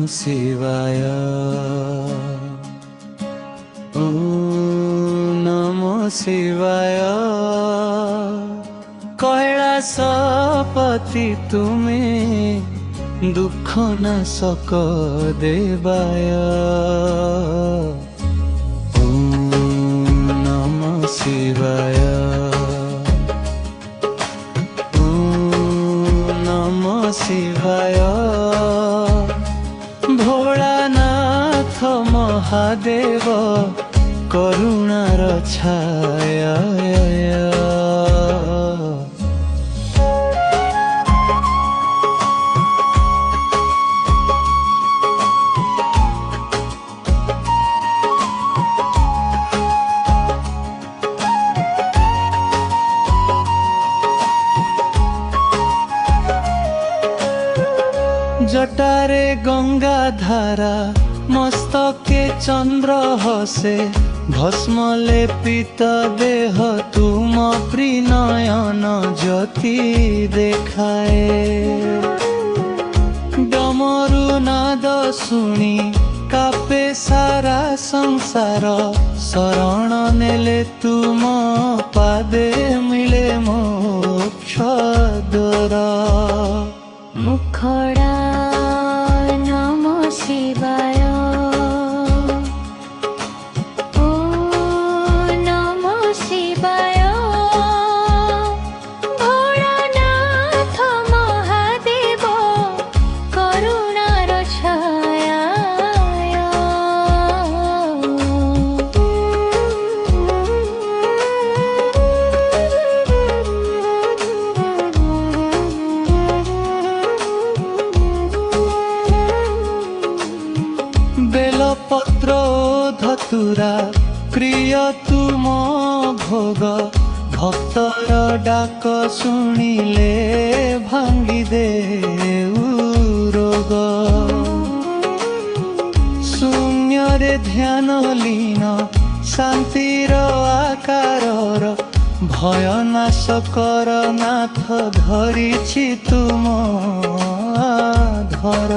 शिवाय ओम नमो शिवाय। कैलासपति तुमे दुख नाशक देवाय ओम नमो शिवाय ओम नमो शिवाय। भोलानाथ महादेव करुणार छाया जटारे गंगा धारा मस्तके चंद्र हसे भस्म लेपित देह तुम प्रिनयन ज्योति देखाए। डमरू नाद सुनी कापे सारा संसार शरण नेले तुम पादे मिले मोक्ष द्वार। मुखड़ा नमो शिवाय ओम नमो शिवाय। भोलानाथ महादेव करुणार छाया बेलपत्र धतुरा प्रिय तुम भोग भक्तर डाक शुणिले भांगी देउ रोग। शून्य ध्यान लीन शांतिर आकार भय नाश कर नाथ धरिछि तुम धर।